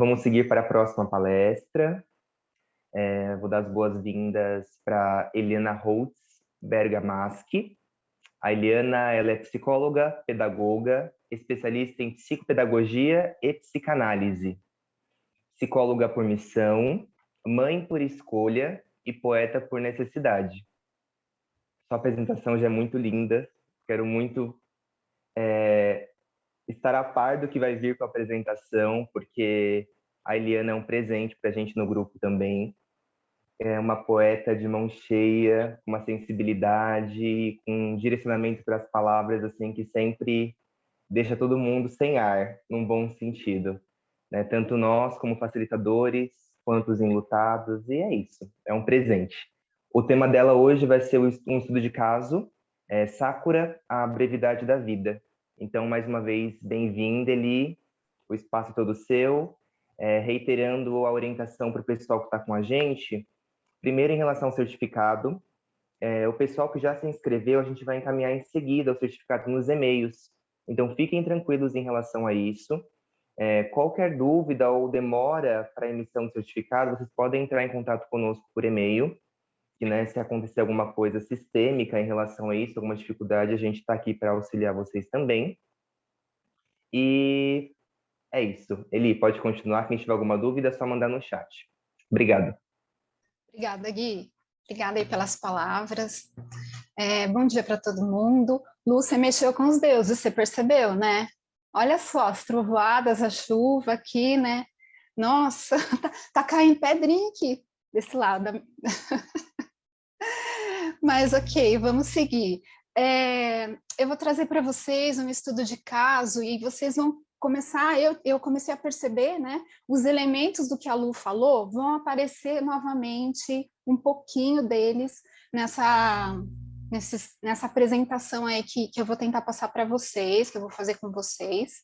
vamos seguir para a próxima palestra. Vou dar as boas-vindas para Eliana Holtz Bergamaschi. A Eliana, ela é psicóloga, pedagoga, especialista em psicopedagogia e psicanálise, psicóloga por missão, mãe por escolha e poeta por necessidade. Sua apresentação já é muito linda, quero muito estar a par do que vai vir com a apresentação, porque a Eliana é um presente para a gente no grupo também. É uma poeta de mão cheia, com uma sensibilidade, com um direcionamento para as palavras, assim, que sempre deixa todo mundo sem ar, num bom sentido, né? Tanto nós como facilitadores, quanto os enlutados, e é isso, é um presente. O tema dela hoje vai ser um estudo de caso, Sakura, a brevidade da vida. Então, mais uma vez, bem-vinda, Eli, o espaço é todo seu. Reiterando a orientação para o pessoal que está com a gente, primeiro, em relação ao certificado, o pessoal que já se inscreveu, a gente vai encaminhar em seguida o certificado nos e-mails. Então, fiquem tranquilos em relação a isso. Qualquer dúvida ou demora para a emissão do certificado, vocês podem entrar em contato conosco por e-mail. E, né, se acontecer alguma coisa sistêmica em relação a isso, alguma dificuldade, a gente está aqui para auxiliar vocês também. E é isso. Eli, pode continuar. Quem tiver alguma dúvida, é só mandar no chat. Obrigado. Obrigada, Gui. Obrigada aí pelas palavras. Bom dia para todo mundo. Lúcia mexeu com os deuses, você percebeu, né? Olha só, as trovoadas, a chuva aqui, né? Nossa, tá caindo pedrinha aqui, desse lado. Mas ok, vamos seguir. Eu vou trazer para vocês um estudo de caso e vocês vão começar, eu comecei a perceber, né, os elementos do que a Lu falou vão aparecer novamente, um pouquinho deles, nessa apresentação aí que eu vou tentar passar para vocês, que eu vou fazer com vocês.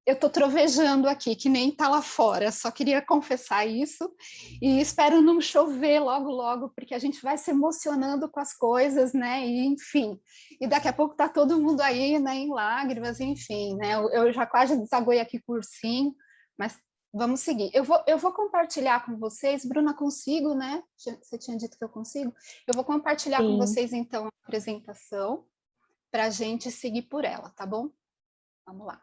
Eu estou trovejando aqui, que nem está lá fora, só queria confessar isso, e espero não chover logo, logo, porque a gente vai se emocionando com as coisas, né, e enfim, e daqui a pouco está todo mundo aí, né, em lágrimas, enfim, né, eu já quase desaguei aqui por ursinho, mas vamos seguir. Eu vou compartilhar com vocês, Bruna, consigo, né, você tinha dito que eu consigo? Eu vou compartilhar com vocês, então, a apresentação, para a gente seguir por ela, tá bom? Vamos lá.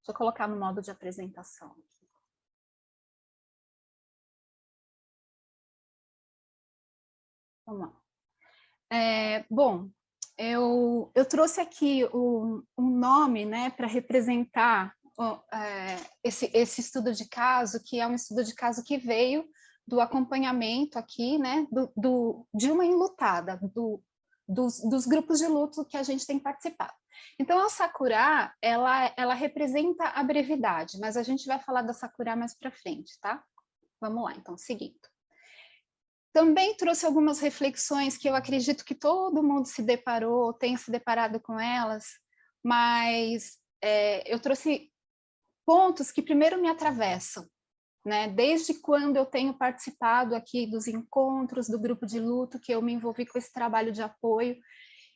Deixa eu colocar no modo de apresentação aqui. Vamos lá. Bom, eu trouxe aqui um nome, né, para representar esse estudo de caso, que é um estudo de caso que veio do acompanhamento aqui, né, de uma enlutada, dos grupos de luto que a gente tem participado. Então, a Sakura, ela representa a brevidade, mas a gente vai falar da Sakura mais para frente, tá? Vamos lá, então, seguindo. Também trouxe algumas reflexões que eu acredito que todo mundo se deparou, tenha se deparado com elas, mas eu trouxe pontos que primeiro me atravessam, né? Desde quando eu tenho participado aqui dos encontros do grupo de luto, que eu me envolvi com esse trabalho de apoio,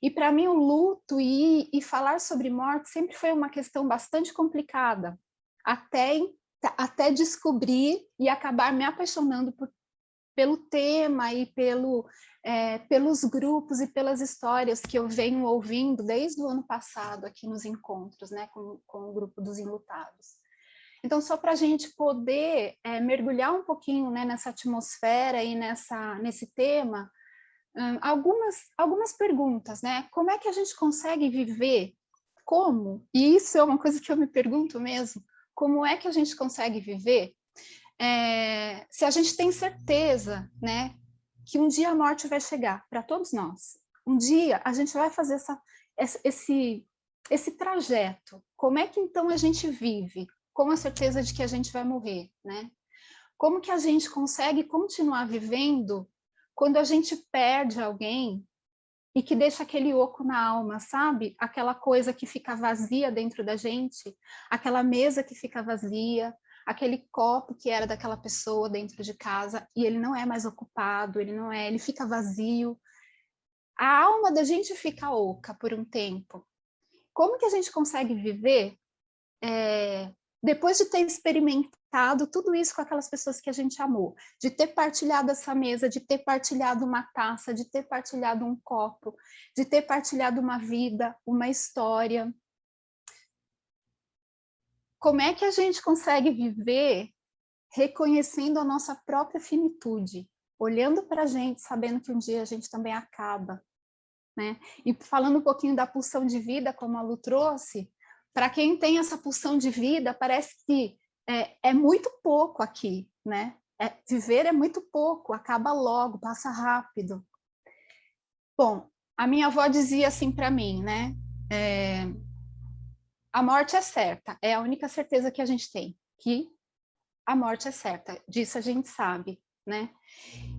e para mim o luto e falar sobre morte sempre foi uma questão bastante complicada, até descobrir e acabar me apaixonando pelo tema e pelos grupos e pelas histórias que eu venho ouvindo desde o ano passado aqui nos encontros, né, com o grupo dos enlutados. Então, só para a gente poder mergulhar um pouquinho, né, nessa atmosfera e nesse tema, algumas perguntas, né? Como é que a gente consegue viver? Como? E isso é uma coisa que eu me pergunto mesmo. Como é que a gente consegue viver se a gente tem certeza, né, que um dia a morte vai chegar para todos nós? Um dia a gente vai fazer esse trajeto. Como é que então a gente vive com a certeza de que a gente vai morrer, né? Como que a gente consegue continuar vivendo quando a gente perde alguém e que deixa aquele oco na alma, sabe? Aquela coisa que fica vazia dentro da gente, aquela mesa que fica vazia, aquele copo que era daquela pessoa dentro de casa e ele não é mais ocupado, ele fica vazio. a alma da gente fica oca por um tempo. Como que a gente consegue viver depois de ter experimentado tudo isso com aquelas pessoas que a gente amou, de ter partilhado essa mesa, de ter partilhado uma taça, de ter partilhado um copo, de ter partilhado uma vida, uma história? Como é que a gente consegue viver reconhecendo a nossa própria finitude, olhando para a gente, sabendo que um dia a gente também acaba, né? E falando um pouquinho da pulsão de vida, como a Lu trouxe, para quem tem essa pulsão de vida, parece que é muito pouco aqui, né? Viver é muito pouco, acaba logo, passa rápido. Bom, a minha avó dizia assim para mim, né? A morte é certa, é a única certeza que a gente tem, que a morte é certa, disso a gente sabe, né?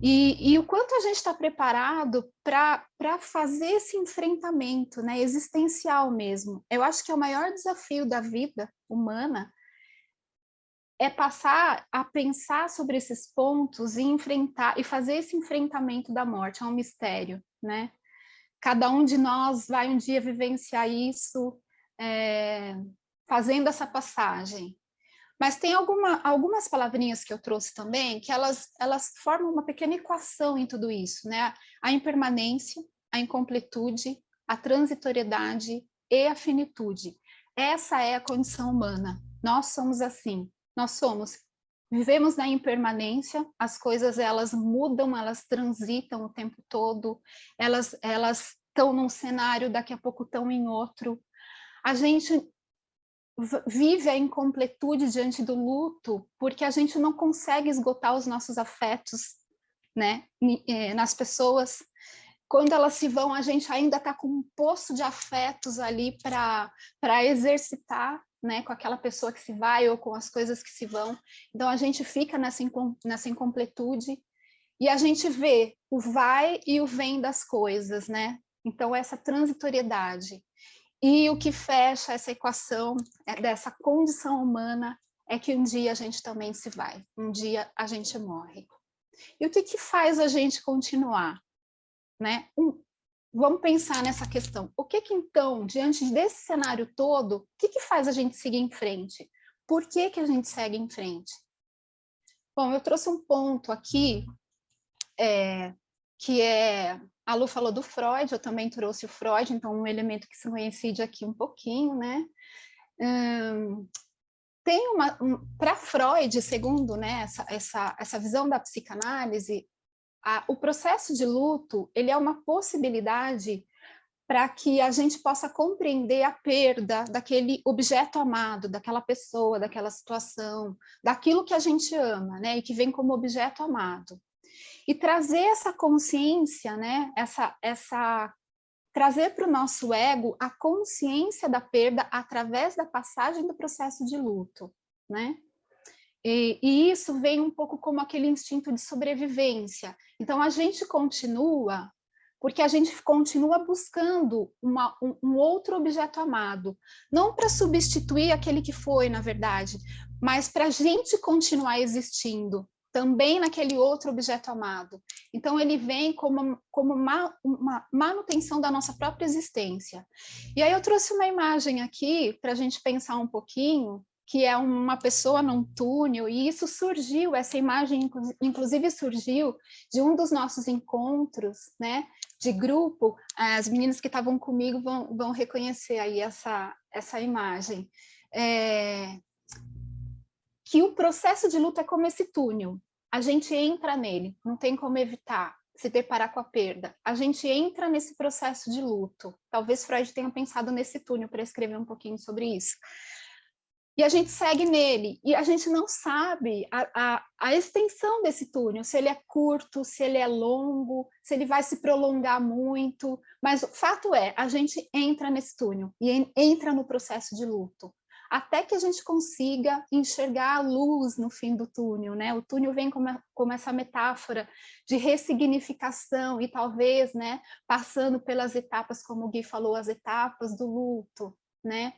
E o quanto a gente está preparado para fazer esse enfrentamento, né, existencial mesmo. Eu acho que é o maior desafio da vida humana é passar a pensar sobre esses pontos e enfrentar e fazer esse enfrentamento da morte. É um mistério, né? Cada um de nós vai um dia vivenciar isso, fazendo essa passagem. Mas tem algumas palavrinhas que eu trouxe também, que elas formam uma pequena equação em tudo isso, né? A impermanência, a incompletude, a transitoriedade e a finitude. Essa é a condição humana. Nós somos assim. Vivemos na impermanência, as coisas elas mudam, elas transitam o tempo todo, elas estão num cenário, daqui a pouco estão em outro. A gente vive a incompletude diante do luto, porque a gente não consegue esgotar os nossos afetos, né, nas pessoas. Quando elas se vão, a gente ainda está com um poço de afetos ali para exercitar, né, com aquela pessoa que se vai ou com as coisas que se vão. Então a gente fica nessa incompletude e a gente vê o vai e o vem das coisas, né? Então essa transitoriedade. E o que fecha essa equação dessa condição humana é que um dia a gente também se vai, um dia a gente morre. E o que faz a gente continuar? Né? Vamos pensar nessa questão. O que então, diante desse cenário todo, o que faz a gente seguir em frente? Por que a gente segue em frente? Bom, eu trouxe um ponto aqui, que a Lu falou do Freud, eu também trouxe o Freud, então um elemento que se coincide aqui um pouquinho, né? Tem para Freud, segundo, né, essa visão da psicanálise, o processo de luto ele é uma possibilidade para que a gente possa compreender a perda daquele objeto amado, daquela pessoa, daquela situação, daquilo que a gente ama, né, e que vem como objeto amado. E trazer essa consciência, né, trazer para o nosso ego a consciência da perda através da passagem do processo de luto, né? E isso vem um pouco como aquele instinto de sobrevivência. Então, a gente continua, porque a gente continua buscando um outro objeto amado, não para substituir aquele que foi, na verdade, mas para a gente continuar existindo, também naquele outro objeto amado. Então, ele vem como uma manutenção da nossa própria existência. E aí eu trouxe uma imagem aqui para a gente pensar um pouquinho, que é uma pessoa num túnel, e isso surgiu, essa imagem inclusive surgiu de um dos nossos encontros, né, de grupo. As meninas que estavam comigo vão reconhecer aí essa imagem. Que o processo de luto é como esse túnel, a gente entra nele, não tem como evitar se deparar com a perda. A gente entra nesse processo de luto. Talvez Freud tenha pensado nesse túnel para escrever um pouquinho sobre isso. E a gente segue nele, e a gente não sabe a extensão desse túnel, se ele é curto, se ele é longo, se ele vai se prolongar muito, mas o fato é, a gente entra nesse túnel, e entra no processo de luto, até que a gente consiga enxergar a luz no fim do túnel, né? O túnel vem como essa metáfora de ressignificação, e talvez, né, passando pelas etapas, como o Gui falou, as etapas do luto, né?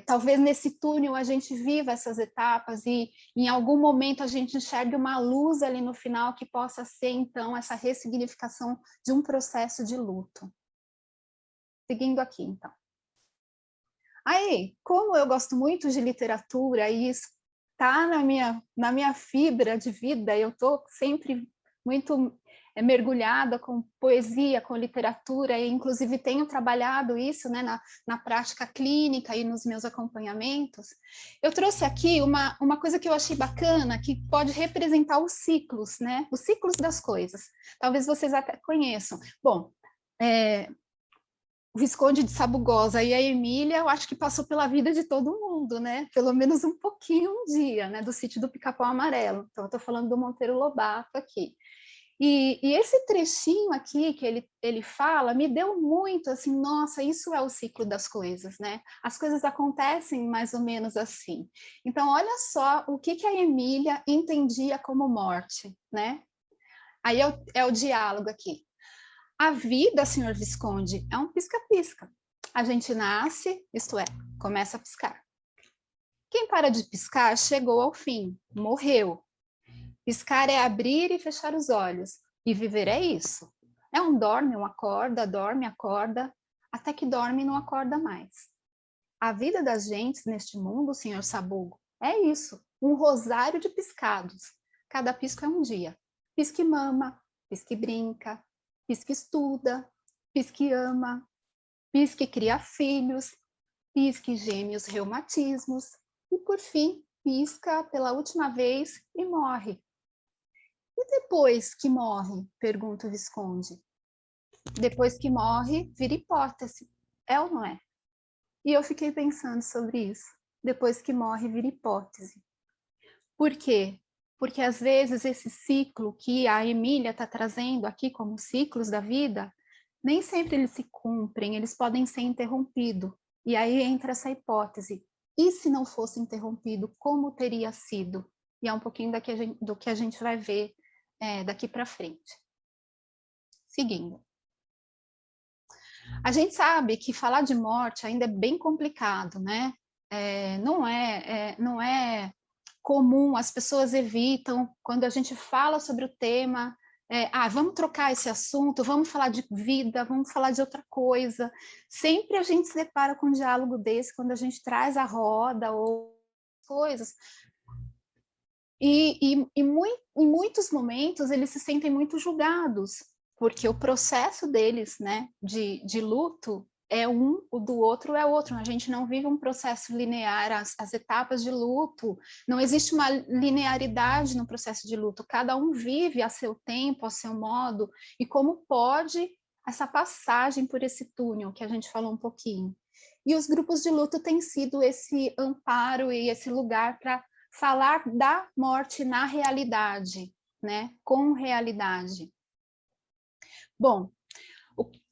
Talvez nesse túnel a gente viva essas etapas e em algum momento a gente enxergue uma luz ali no final que possa ser, então, essa ressignificação de um processo de luto. Seguindo aqui, então. Aí, como eu gosto muito de literatura e isso está na minha fibra de vida, eu estou sempre muito mergulhada com poesia, com literatura, e inclusive tenho trabalhado isso, né, na prática clínica e nos meus acompanhamentos. Eu trouxe aqui uma coisa que eu achei bacana, que pode representar os ciclos, né, os ciclos das coisas. Talvez vocês até conheçam. Bom, o Visconde de Sabugosa e a Emília, eu acho que passou pela vida de todo mundo, né? Pelo menos um pouquinho um dia, né? Do sítio do Pica-Pau Amarelo. Então, eu estou falando do Monteiro Lobato aqui. E esse trechinho aqui que ele fala me deu muito assim, nossa, isso é o ciclo das coisas, né? As coisas acontecem mais ou menos assim. Então, olha só o que a Emília entendia como morte, né? Aí é o diálogo aqui. A vida, senhor Visconde, é um pisca-pisca. A gente nasce, isto é, começa a piscar. Quem para de piscar chegou ao fim, morreu. Piscar é abrir e fechar os olhos, e viver é isso. É um dorme, um acorda, até que dorme e não acorda mais. A vida das gentes neste mundo, senhor Sabugo, é isso, um rosário de piscados. Cada pisco é um dia. Pisque mama, pisque brinca, pisque estuda, pisque ama, pisque cria filhos, pisque gêmeos reumatismos e, por fim, pisca pela última vez e morre. E depois que morre? Pergunta o Visconde. Depois que morre, vira hipótese. É ou não é? E eu fiquei pensando sobre isso. Depois que morre, vira hipótese. Por quê? Porque às vezes esse ciclo que a Emília está trazendo aqui como ciclos da vida, nem sempre eles se cumprem, eles podem ser interrompidos. E aí entra essa hipótese. E se não fosse interrompido, como teria sido? E é um pouquinho do que a gente vai ver daqui para frente. Seguindo. A gente sabe que falar de morte ainda é bem complicado, né? Não é comum, as pessoas evitam, quando a gente fala sobre o tema, vamos trocar esse assunto, vamos falar de vida, vamos falar de outra coisa. Sempre a gente se depara com um diálogo desse, quando a gente traz a roda ou coisas. Em muitos momentos, eles se sentem muito julgados, porque o processo deles, né, de luto é um, o do outro é outro. A gente não vive um processo linear, as etapas de luto, não existe uma linearidade no processo de luto, cada um vive a seu tempo, a seu modo, e como pode essa passagem por esse túnel que a gente falou um pouquinho. E os grupos de luto têm sido esse amparo e esse lugar para falar da morte na realidade, né? Com realidade. Bom,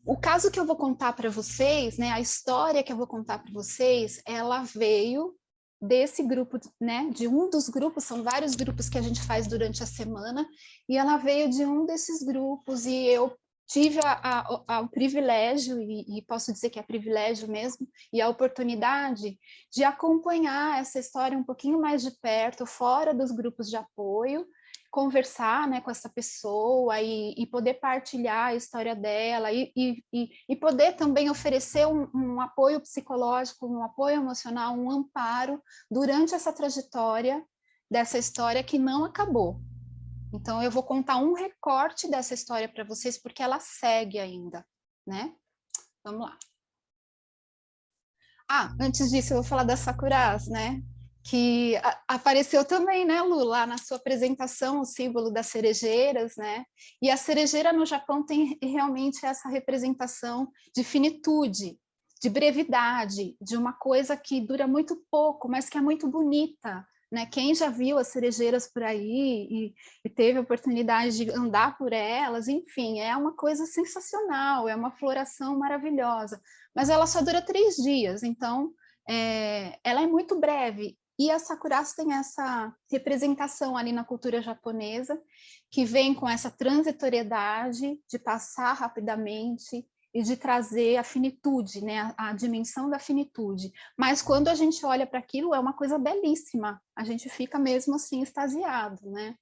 o caso que eu vou contar para vocês, né, a história que eu vou contar para vocês, ela veio desse grupo, né, de um dos grupos, são vários grupos que a gente faz durante a semana, e ela veio de um desses grupos, e eu tive o privilégio, e posso dizer que é privilégio mesmo, e a oportunidade de acompanhar essa história um pouquinho mais de perto, fora dos grupos de apoio, conversar, né, com essa pessoa e poder partilhar a história dela e poder também oferecer um apoio psicológico, um apoio emocional, um amparo durante essa trajetória dessa história que não acabou. Então, eu vou contar um recorte dessa história para vocês, porque ela segue ainda, né? Vamos lá. Antes disso, eu vou falar das Sakuras, né? Que apareceu também, né, Lu, lá na sua apresentação, o símbolo das cerejeiras, né? E a cerejeira no Japão tem realmente essa representação de finitude, de brevidade, de uma coisa que dura muito pouco, mas que é muito bonita, né? Quem já viu as cerejeiras por aí e teve a oportunidade de andar por elas, enfim, é uma coisa sensacional, é uma floração maravilhosa, mas ela só dura 3 dias, então ela é muito breve. E a Sakuras tem essa representação ali na cultura japonesa, que vem com essa transitoriedade de passar rapidamente de trazer a finitude, né, a dimensão da finitude. Mas quando a gente olha para aquilo, é uma coisa belíssima, a gente fica mesmo assim extasiado, né?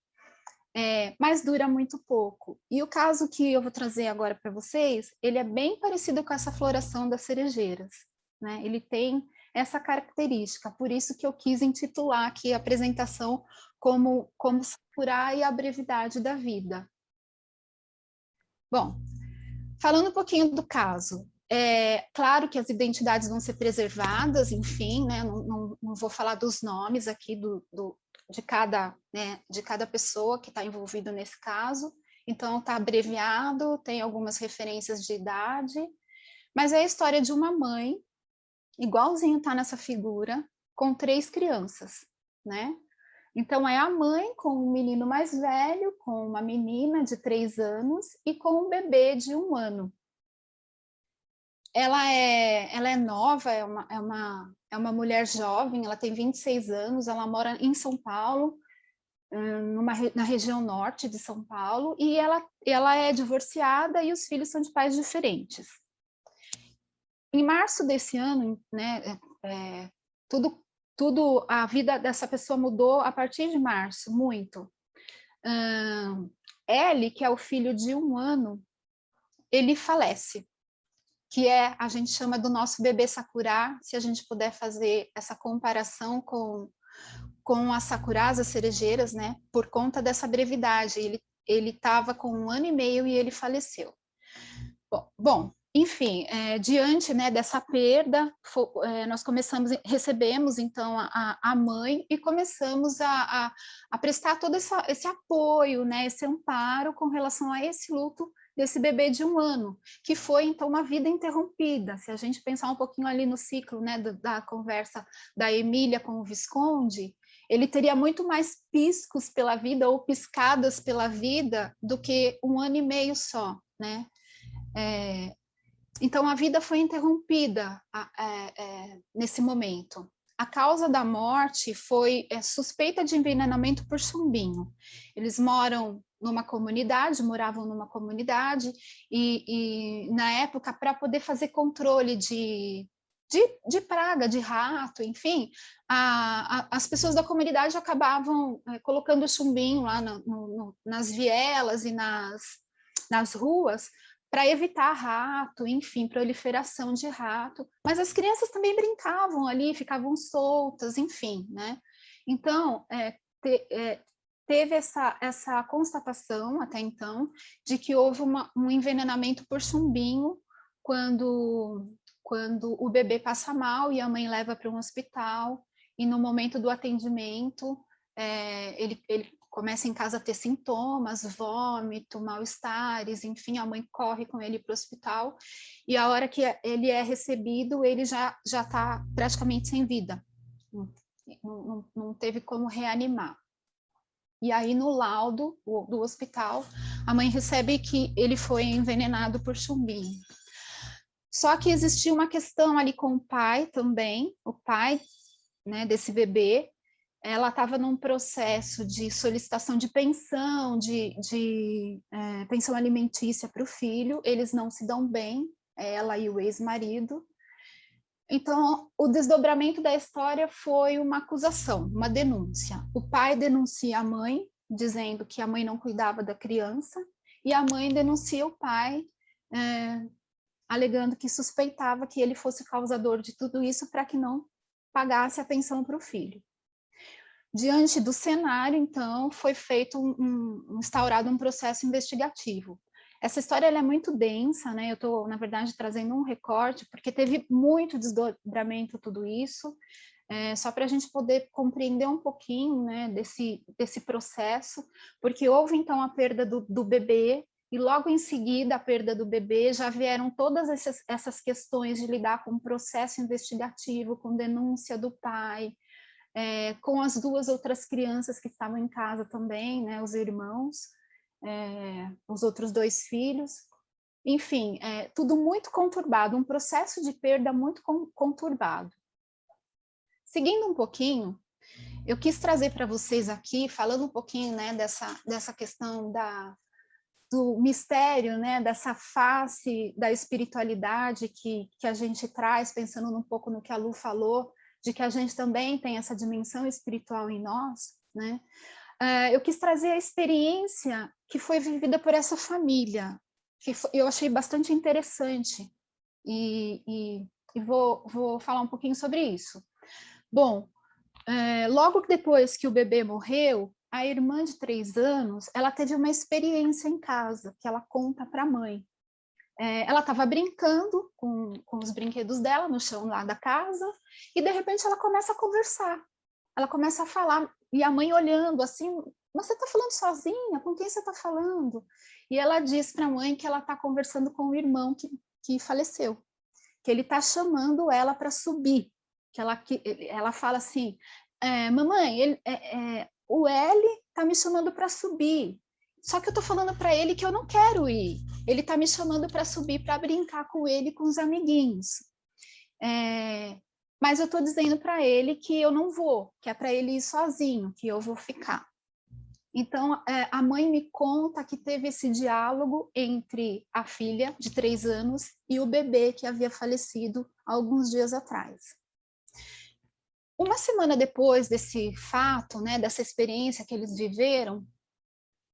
Mas dura muito pouco. E o caso que eu vou trazer agora para vocês, ele é bem parecido com essa floração das cerejeiras, né? Ele tem essa característica, por isso que eu quis intitular aqui a apresentação como Sakura e a brevidade da vida. Bom, falando um pouquinho do caso, claro que as identidades vão ser preservadas, enfim, né? Não vou falar dos nomes aqui de cada pessoa que está envolvida nesse caso, então está abreviado, tem algumas referências de idade, mas é a história de uma mãe, igualzinho está nessa figura, com 3 crianças, né? Então, é a mãe com um menino mais velho, com uma menina de 3 anos e com um bebê de 1 ano. Ela é nova, é uma mulher jovem, ela tem 26 anos, ela mora em São Paulo, na região norte de São Paulo, e ela é divorciada e os filhos são de pais diferentes. Em março desse ano, né, a vida dessa pessoa mudou a partir de março, muito. Ele, que é o filho de 1 ano, ele falece, que a gente chama do nosso bebê Sakura, se a gente puder fazer essa comparação com as sakuras, as cerejeiras, né, por conta dessa brevidade. Ele estava com 1 ano e meio e ele faleceu. Bom, enfim, diante, né, dessa perda, nós recebemos então a mãe e começamos a prestar todo esse apoio, né, esse amparo com relação a esse luto desse bebê de 1 ano, que foi então uma vida interrompida. Se a gente pensar um pouquinho ali no ciclo, né, da conversa da Emília com o Visconde, ele teria muito mais piscos pela vida ou piscadas pela vida do que 1 ano e meio só, né? Então, a vida foi interrompida nesse momento. A causa da morte foi suspeita de envenenamento por chumbinho. Eles moravam numa comunidade e na época, para poder fazer controle de praga, de rato, enfim, as pessoas da comunidade acabavam colocando chumbinho lá nas vielas e nas ruas, para evitar rato, enfim, proliferação de rato, mas as crianças também brincavam ali, ficavam soltas, enfim, né? Então, teve essa constatação, até então, de que houve um envenenamento por chumbinho quando o bebê passa mal e a mãe leva para um hospital, e no momento do atendimento, ele começa em casa a ter sintomas, vômito, mal-estares, enfim, a mãe corre com ele para o hospital, e a hora que ele é recebido, ele já está praticamente sem vida, não teve como reanimar. E aí, no laudo do hospital, a mãe recebe que ele foi envenenado por chumbinho. Só que existia uma questão ali com o pai também, o pai, né, desse bebê. Ela estava num processo de solicitação de pensão, pensão alimentícia para o filho, eles não se dão bem, ela e o ex-marido. Então, o desdobramento da história foi uma acusação, uma denúncia. O pai denuncia a mãe, dizendo que a mãe não cuidava da criança, e a mãe denuncia o pai, alegando que suspeitava que ele fosse o causador de tudo isso para que não pagasse a pensão para o filho. Diante do cenário, então, foi feito instaurado um processo investigativo. Essa história ela é muito densa, né? Eu estou, na verdade, trazendo um recorte, porque teve muito desdobramento tudo isso, só para a gente poder compreender um pouquinho, né, desse processo, porque houve, então, a perda do bebê, e logo em seguida a perda do bebê, já vieram todas essas questões de lidar com o processo investigativo, com denúncia do pai, com as 2 outras crianças que estavam em casa também, né, os irmãos, os outros 2 filhos, enfim, tudo muito conturbado, um processo de perda muito conturbado. Seguindo um pouquinho, eu quis trazer para vocês aqui, falando um pouquinho, né, dessa questão do mistério, né, dessa face da espiritualidade que a gente traz, pensando um pouco no que a Lu falou, de que a gente também tem essa dimensão espiritual em nós, né? Eu quis trazer a experiência que foi vivida por essa família, eu achei bastante interessante, e vou falar um pouquinho sobre isso. Bom, logo depois que o bebê morreu, a irmã de 3 anos, ela teve uma experiência em casa, que ela conta para a mãe. Ela estava brincando com os brinquedos dela no chão lá da casa, e de repente ela começa a conversar. Ela começa a falar, e a mãe olhando assim, mas você está falando sozinha? Com quem você está falando? E ela diz para a mãe que ela está conversando com o irmão que faleceu, que ele está chamando ela para subir, que ela fala assim, mamãe, o L está me chamando para subir, só que eu estou falando para ele que eu não quero ir, ele está me chamando para subir para brincar com ele e com os amiguinhos. Mas eu estou dizendo para ele que eu não vou, que é para ele ir sozinho, que eu vou ficar. Então, a mãe me conta que teve esse diálogo entre a filha, de 3 anos, e o bebê que havia falecido há alguns dias atrás. Uma semana depois desse fato, né, dessa experiência que eles viveram,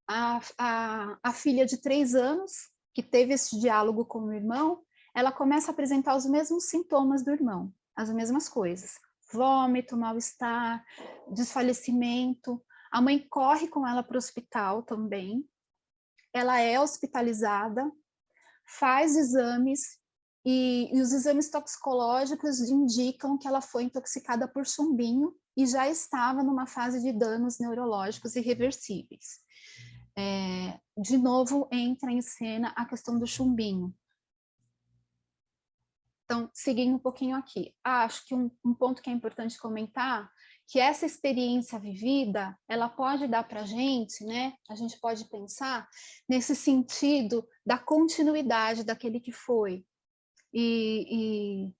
a filha de 3 anos, que teve esse diálogo com o irmão, ela começa a apresentar os mesmos sintomas do irmão, as mesmas coisas. Vômito, mal-estar, desfalecimento. A mãe corre com ela para o hospital também. Ela é hospitalizada, faz exames, e os exames toxicológicos indicam que ela foi intoxicada por chumbinho e já estava numa fase de danos neurológicos irreversíveis. De novo, entra em cena a questão do chumbinho. Então, seguindo um pouquinho aqui, acho que um ponto que é importante comentar, que essa experiência vivida, ela pode dar para a gente, né? A gente pode pensar nesse sentido da continuidade daquele que foi. E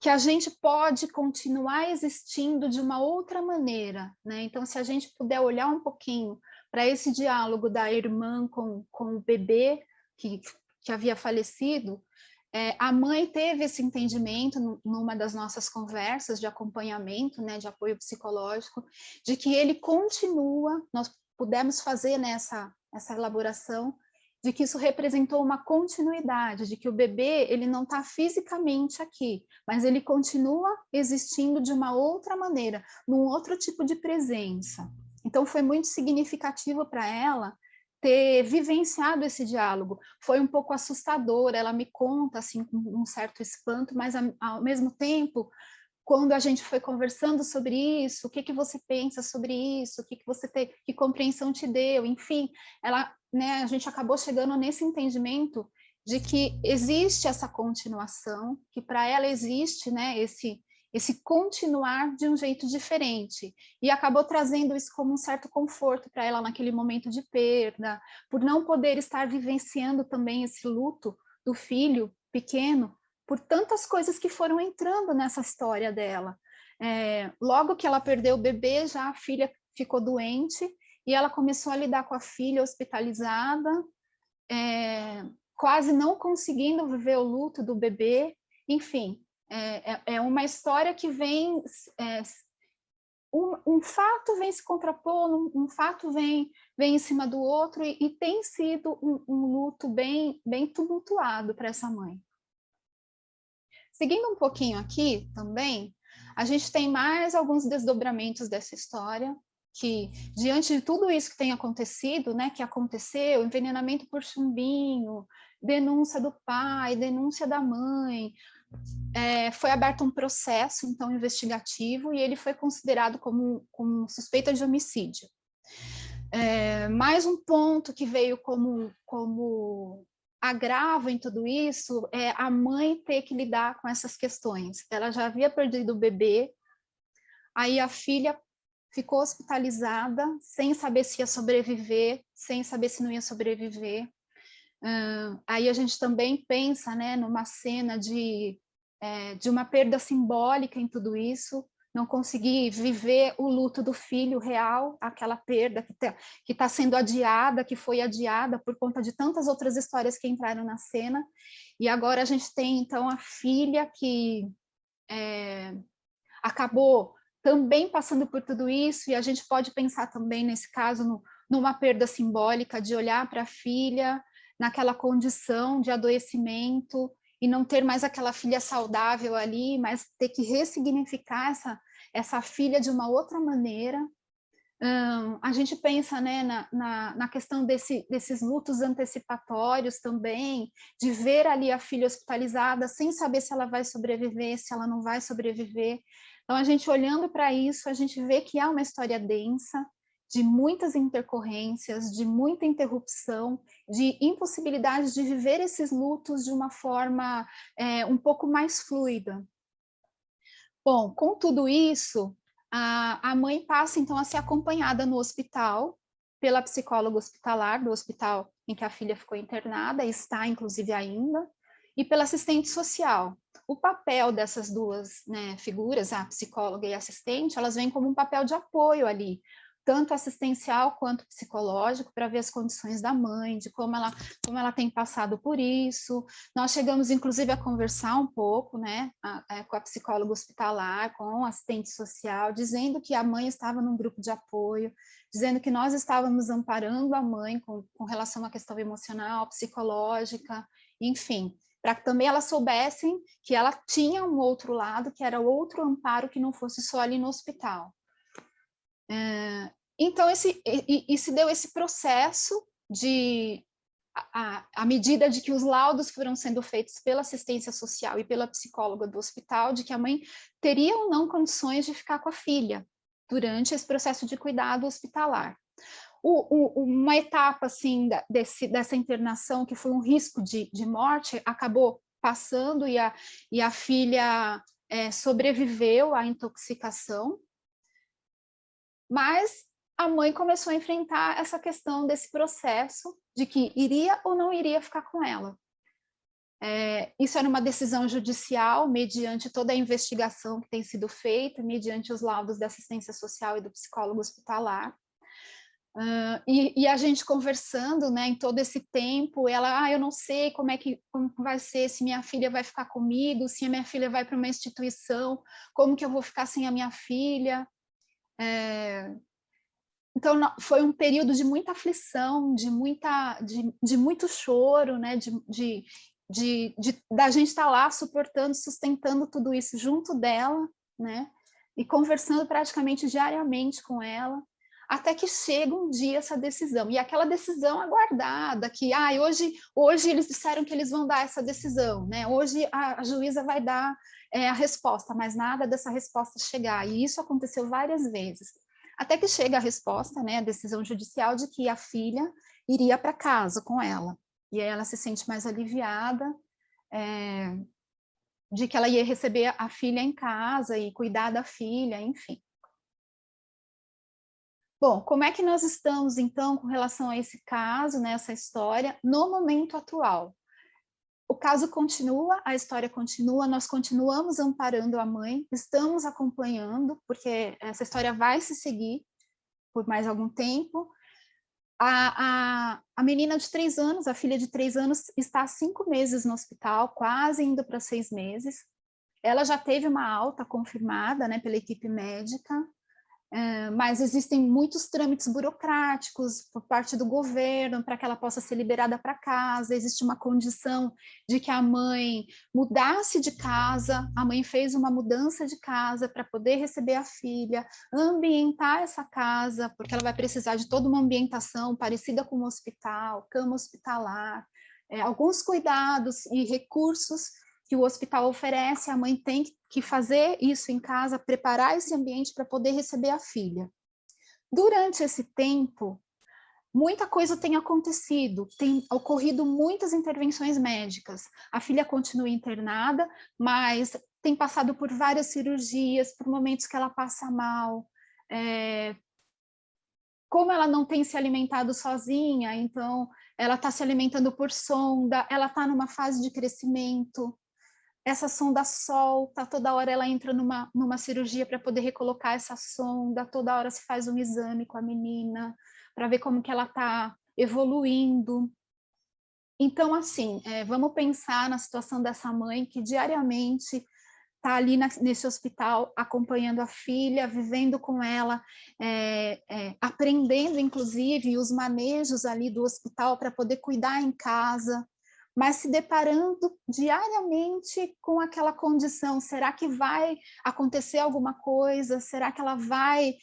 que a gente pode continuar existindo de uma outra maneira, né? Então, se a gente puder olhar um pouquinho para esse diálogo da irmã com o bebê que havia falecido, a mãe teve esse entendimento numa das nossas conversas de acompanhamento, né, de apoio psicológico, de que ele continua, nós pudemos fazer nessa elaboração, de que isso representou uma continuidade, de que o bebê ele não está fisicamente aqui, mas ele continua existindo de uma outra maneira, num outro tipo de presença. Então foi muito significativo para ela ter vivenciado esse diálogo. Foi um pouco assustador, ela me conta assim com um certo espanto, mas ao mesmo tempo, quando a gente foi conversando sobre isso, o que você pensa sobre isso, que você tem, que compreensão te deu, enfim, ela, né, a gente acabou chegando nesse entendimento de que existe essa continuação, que para ela existe, né, esse continuar de um jeito diferente, e acabou trazendo isso como um certo conforto para ela naquele momento de perda, por não poder estar vivenciando também esse luto do filho pequeno, por tantas coisas que foram entrando nessa história dela. Logo que ela perdeu o bebê, já a filha ficou doente, e ela começou a lidar com a filha hospitalizada, quase não conseguindo viver o luto do bebê, enfim, é uma história que vem, um fato vem se contrapor, um fato vem em cima do outro, e tem sido um luto bem tumultuado para essa mãe. Seguindo um pouquinho aqui também, a gente tem mais alguns desdobramentos dessa história, que diante de tudo isso que tem acontecido, né, que aconteceu, envenenamento por chumbinho, denúncia do pai, denúncia da mãe, foi aberto um processo, então, investigativo, e ele foi considerado como suspeita de homicídio. Mais um ponto que veio como agravo em tudo isso é a mãe ter que lidar com essas questões. Ela já havia perdido o bebê, aí a filha ficou hospitalizada, sem saber se ia sobreviver, sem saber se não ia sobreviver. Aí a gente também pensa, né, numa cena de uma perda simbólica em tudo isso, não conseguir viver o luto do filho real, aquela perda que tá sendo adiada, que foi adiada por conta de tantas outras histórias que entraram na cena. E agora a gente tem, então, a filha que acabou também passando por tudo isso, e a gente pode pensar também, nesse caso, numa perda simbólica, de olhar para a filha naquela condição de adoecimento, e não ter mais aquela filha saudável ali, mas ter que ressignificar essa filha de uma outra maneira. A gente pensa, né, na questão desses lutos antecipatórios também, de ver ali a filha hospitalizada sem saber se ela vai sobreviver, se ela não vai sobreviver. Então, a gente olhando para isso, a gente vê que há uma história densa, de muitas intercorrências, de muita interrupção, de impossibilidade de viver esses lutos de uma forma um pouco mais fluida. Bom, com tudo isso, a mãe passa, então, a ser acompanhada no hospital pela psicóloga hospitalar do hospital em que a filha ficou internada, está, inclusive, ainda, e pela assistente social. O papel dessas duas, né, figuras, a psicóloga e a assistente, elas vêm como um papel de apoio ali, tanto assistencial quanto psicológico, para ver as condições da mãe, de como ela tem passado por isso. Nós chegamos, inclusive, a conversar um pouco, né, com a psicóloga hospitalar, com a assistente social, dizendo que a mãe estava num grupo de apoio, dizendo que nós estávamos amparando a mãe com relação à questão emocional, psicológica, enfim, para que também elas soubessem que ela tinha um outro lado, que era outro amparo que não fosse só ali no hospital. Então, se deu esse processo de, à medida de que os laudos foram sendo feitos pela assistência social e pela psicóloga do hospital, de que a mãe teria ou não condições de ficar com a filha durante esse processo de cuidado hospitalar. Uma etapa assim dessa internação, que foi um risco de morte, acabou passando, e a filha sobreviveu à intoxicação, mas a mãe começou a enfrentar essa questão desse processo de que iria ou não iria ficar com ela. Isso era uma decisão judicial, mediante toda a investigação que tem sido feita, mediante os laudos da assistência social e do psicólogo hospitalar. E a gente conversando, né, em todo esse tempo, ela, eu não sei como vai ser, se minha filha vai ficar comigo, se a minha filha vai para uma instituição, como que eu vou ficar sem a minha filha? Então, foi um período de muita aflição, de muito choro, né? Da gente estar lá suportando, sustentando tudo isso junto dela, né? E conversando praticamente diariamente com ela, até que chega um dia essa decisão. E aquela decisão aguardada, que hoje eles disseram que eles vão dar essa decisão, né? Hoje a juíza vai dar a resposta, mas nada dessa resposta chegar. E isso aconteceu várias vezes. Até que chega a resposta, né, a decisão judicial de que a filha iria para casa com ela. E aí ela se sente mais aliviada, de que ela ia receber a filha em casa e cuidar da filha, enfim. Bom, como é que nós estamos, então, com relação a esse caso, né, essa história, no momento atual? O caso continua, a história continua, nós continuamos amparando a mãe, estamos acompanhando, porque essa história vai se seguir por mais algum tempo. A menina de 3 anos, a filha de 3 anos, está há 5 meses no hospital, quase indo para 6 meses. Ela já teve uma alta confirmada, né, pela equipe médica, mas existem muitos trâmites burocráticos por parte do governo para que ela possa ser liberada para casa. Existe uma condição de que a mãe mudasse de casa, a mãe fez uma mudança de casa para poder receber a filha, ambientar essa casa, porque ela vai precisar de toda uma ambientação parecida com um hospital, cama hospitalar, alguns cuidados e recursos que o hospital oferece. A mãe tem que fazer isso em casa, preparar esse ambiente para poder receber a filha. Durante esse tempo, muita coisa tem acontecido, tem ocorrido muitas intervenções médicas. A filha continua internada, mas tem passado por várias cirurgias, por momentos que ela passa mal. Como ela não tem se alimentado sozinha, então ela está se alimentando por sonda, ela está numa fase de crescimento. essa sonda solta, toda hora ela entra numa cirurgia para poder recolocar essa sonda, toda hora se faz um exame com a menina, para ver como que ela está evoluindo. Então, assim, vamos pensar na situação dessa mãe que diariamente está ali nesse hospital acompanhando a filha, vivendo com ela, aprendendo, inclusive, os manejos ali do hospital para poder cuidar em casa, mas se deparando diariamente com aquela condição. Será que vai acontecer alguma coisa? Será que ela vai,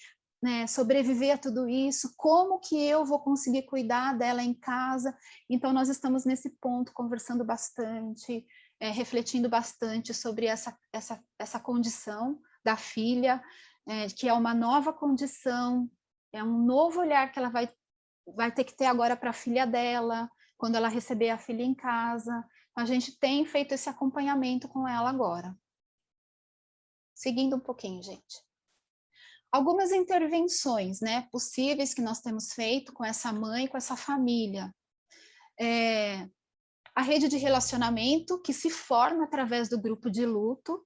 né, sobreviver a tudo isso? Como que eu vou conseguir cuidar dela em casa? Então, nós estamos nesse ponto, conversando bastante, refletindo bastante sobre essa condição da filha, que é uma nova condição, é um novo olhar que ela vai ter que ter agora para a filha dela, quando ela receber a filha em casa. A gente tem feito esse acompanhamento com ela agora. Seguindo um pouquinho, gente. Algumas intervenções, né, possíveis que nós temos feito com essa mãe, com essa família. A rede de relacionamento que se forma através do grupo de luto.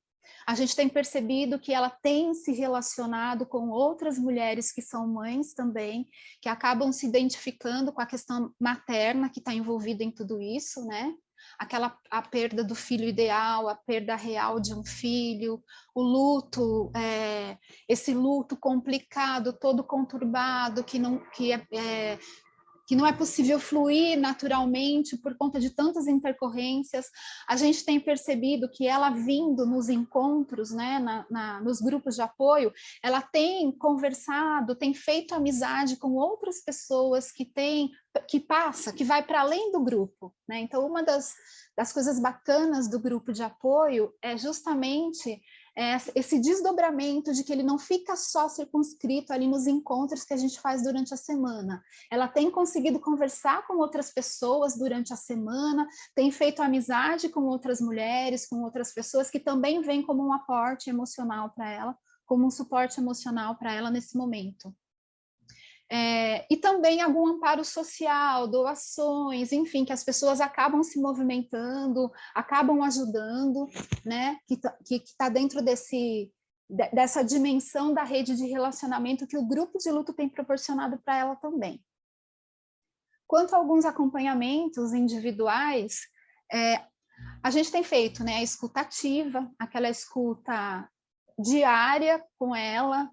A gente tem percebido que ela tem se relacionado com outras mulheres que são mães também, que acabam se identificando com a questão materna que está envolvida em tudo isso, né? A perda do filho ideal, a perda real de um filho, o luto, esse luto complicado, todo conturbado, que não é possível fluir naturalmente por conta de tantas intercorrências. A gente tem percebido que ela vindo nos encontros, né, nos grupos de apoio, ela tem conversado, tem feito amizade com outras pessoas que vai para além do grupo, né? Então, uma das coisas bacanas do grupo de apoio é justamente esse desdobramento de que ele não fica só circunscrito ali nos encontros que a gente faz durante a semana. Ela tem conseguido conversar com outras pessoas durante a semana, tem feito amizade com outras mulheres, com outras pessoas que também vêm como um aporte emocional para ela, como um suporte emocional para ela nesse momento. E também algum amparo social, doações, enfim, que as pessoas acabam se movimentando, acabam ajudando, né? Que está dentro dessa dimensão da rede de relacionamento que o grupo de luto tem proporcionado para ela também. Quanto a alguns acompanhamentos individuais, a gente tem feito, né, a escuta ativa, aquela escuta diária com ela,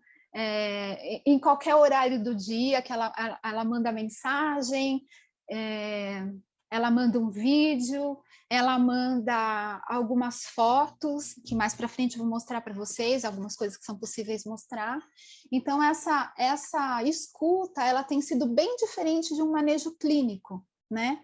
em qualquer horário do dia que ela manda mensagem, ela manda um vídeo, ela manda algumas fotos, que mais para frente eu vou mostrar para vocês, algumas coisas que são possíveis mostrar. Então, essa escuta, ela tem sido bem diferente de um manejo clínico, né?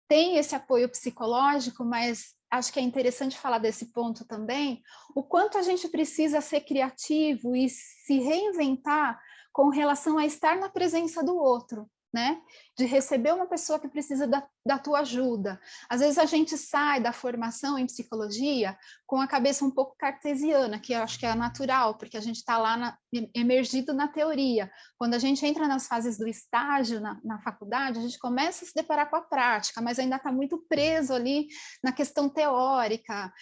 Tem esse apoio psicológico, mas acho que é interessante falar desse ponto também, o quanto a gente precisa ser criativo e se reinventar com relação a estar na presença do outro, né? De receber uma pessoa que precisa da tua ajuda. Às vezes a gente sai da formação em psicologia com a cabeça um pouco cartesiana, que eu acho que é natural, porque a gente está lá emergido na teoria. Quando a gente entra nas fases do estágio na faculdade, a gente começa a se deparar com a prática, mas ainda está muito preso ali na questão teórica,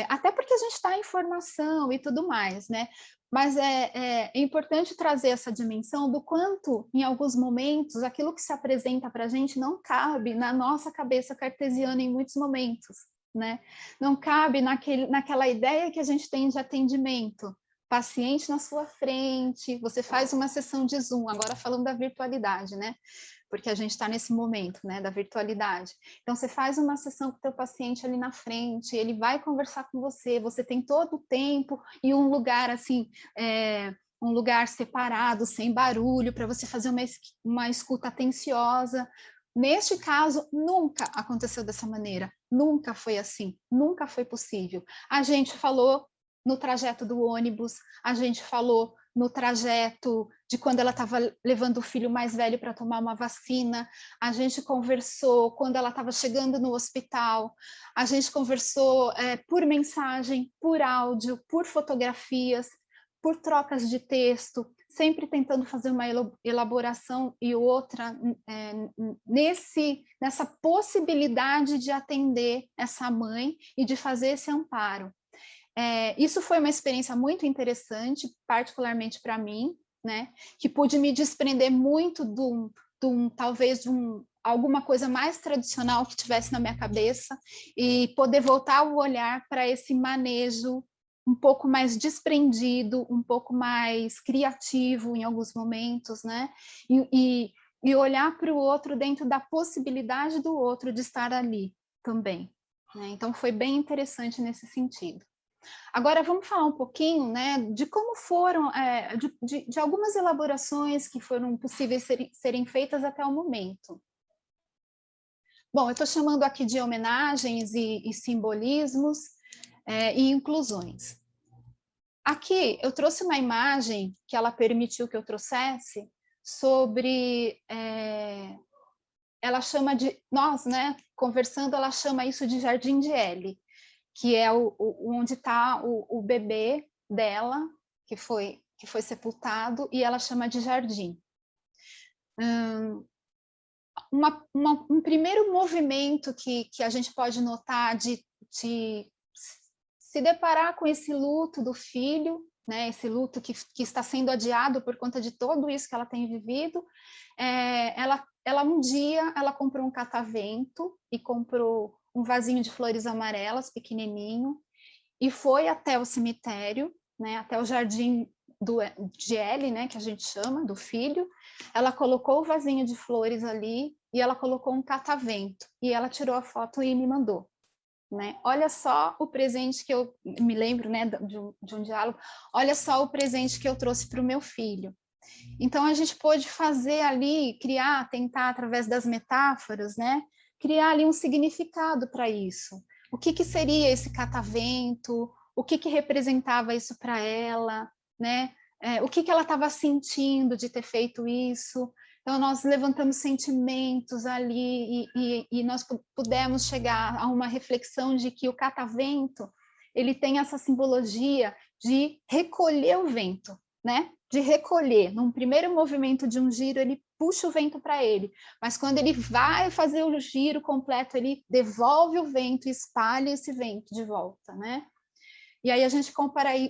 até porque a gente está em formação e tudo mais, né? Mas é importante trazer essa dimensão do quanto, em alguns momentos, aquilo que se apresenta para a gente não cabe na nossa cabeça cartesiana em muitos momentos, né? Não cabe naquela ideia que a gente tem de atendimento. Paciente na sua frente, você faz uma sessão de Zoom, agora falando da virtualidade, né? Porque a gente está nesse momento, né, da virtualidade. Então, você faz uma sessão com o teu paciente ali na frente, ele vai conversar com você, você tem todo o tempo e um lugar, assim, um lugar separado, sem barulho, para você fazer uma escuta atenciosa. Neste caso, nunca aconteceu dessa maneira, nunca foi assim, nunca foi possível. A gente falou no trajeto do ônibus, a gente falou no trajeto de quando ela estava levando o filho mais velho para tomar uma vacina, a gente conversou quando ela estava chegando no hospital, a gente conversou por mensagem, por áudio, por fotografias, por trocas de texto, sempre tentando fazer uma elaboração e outra nessa possibilidade de atender essa mãe e de fazer esse amparo. Isso foi uma experiência muito interessante, particularmente para mim, né, que pude me desprender muito talvez alguma coisa mais tradicional que tivesse na minha cabeça e poder voltar o olhar para esse manejo um pouco mais desprendido, um pouco mais criativo em alguns momentos, né? E olhar para o outro dentro da possibilidade do outro de estar ali também, né? Então foi bem interessante nesse sentido. Agora vamos falar um pouquinho, né, de como foram, de algumas elaborações que foram possíveis serem feitas até o momento. Bom, eu estou chamando aqui de homenagens e simbolismos e inclusões. Aqui eu trouxe uma imagem que ela permitiu que eu trouxesse sobre, ela chama de, nós, né, conversando, ela chama isso de Jardim de L, que é onde está o bebê dela, que foi sepultado, e ela chama de jardim. Um primeiro movimento que a gente pode notar de se deparar com esse luto do filho, né, esse luto que está sendo adiado por conta de tudo isso que ela tem vivido, ela um dia ela comprou um catavento e comprou um vasinho de flores amarelas, pequenininho, e foi até o cemitério, né, até o jardim de L, né, que a gente chama, do filho. Ela colocou o vasinho de flores ali e ela colocou um catavento, e ela tirou a foto e me mandou. Né? Olha só o presente que eu me lembro, né, de um diálogo, olha só o presente que eu trouxe para o meu filho. Então a gente pôde fazer ali, tentar através das metáforas, né, criar ali um significado para isso. O que seria esse catavento? O que representava isso para ela, né? O que ela estava sentindo de ter feito isso? Então, nós levantamos sentimentos ali e nós pudemos chegar a uma reflexão de que o catavento, ele tem essa simbologia de recolher o vento, né? De recolher. Num primeiro movimento de um giro, ele puxa o vento para ele, mas quando ele vai fazer o giro completo, ele devolve o vento e espalha esse vento de volta, né? E aí a gente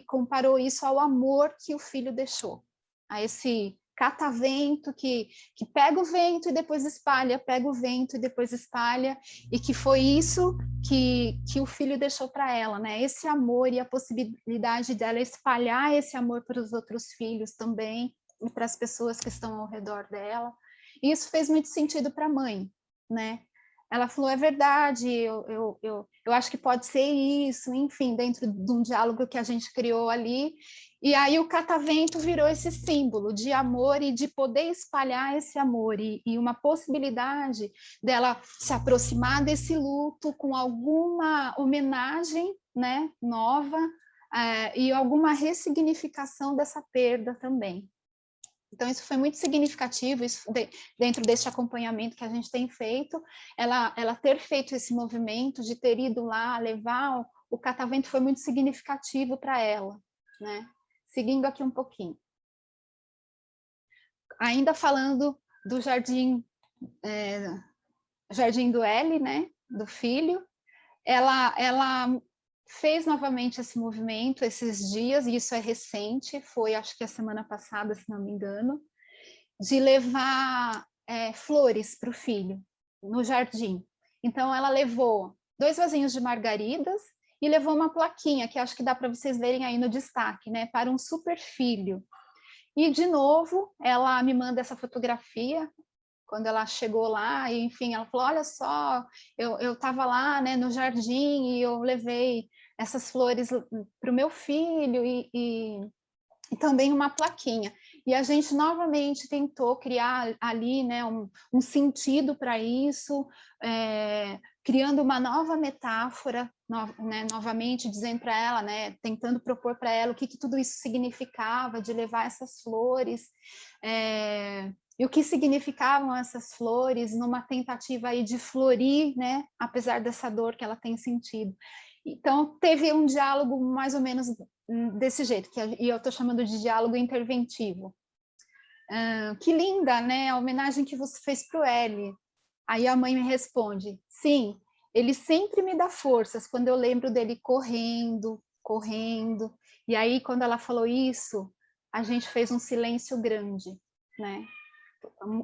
comparou isso ao amor que o filho deixou, a esse catavento que pega o vento e depois espalha, pega o vento e depois espalha, e que foi isso que o filho deixou para ela, né? Esse amor e a possibilidade dela espalhar esse amor para os outros filhos também, e para as pessoas que estão ao redor dela. E isso fez muito sentido para a mãe, né? Ela falou, é verdade, eu acho que pode ser isso, enfim, dentro de um diálogo que a gente criou ali. E aí o catavento virou esse símbolo de amor e de poder espalhar esse amor, e uma possibilidade dela se aproximar desse luto com alguma homenagem, né, nova, e alguma ressignificação dessa perda também. Então, isso foi muito significativo, dentro desse acompanhamento que a gente tem feito, ela ter feito esse movimento de ter ido lá levar o catavento foi muito significativo para ela, né? Seguindo aqui um pouquinho. Ainda falando do jardim do L, né? Do filho, ela fez novamente esse movimento esses dias, e isso é recente, foi acho que a semana passada, se não me engano, de levar flores para o filho no jardim. Então ela levou 2 vasinhos de margaridas e levou uma plaquinha, que acho que dá para vocês verem aí no destaque, né, para um super filho. E de novo, ela me manda essa fotografia, quando ela chegou lá, e enfim, ela falou, olha só, eu estava lá, né, no jardim, e eu levei essas flores para o meu filho, e também uma plaquinha. E a gente novamente tentou criar ali, né, um sentido para isso, criando uma nova metáfora, né, novamente dizendo para ela, né, tentando propor para ela o que tudo isso significava, de levar essas flores, e o que significavam essas flores numa tentativa aí de florir, né, apesar dessa dor que ela tem sentido. Então, teve um diálogo mais ou menos desse jeito, e eu estou chamando de diálogo interventivo, Que linda, né? A homenagem que você fez para o L. Aí a mãe me responde, sim, ele sempre me dá forças quando eu lembro dele correndo, correndo. E aí, quando ela falou isso, a gente fez um silêncio grande, né?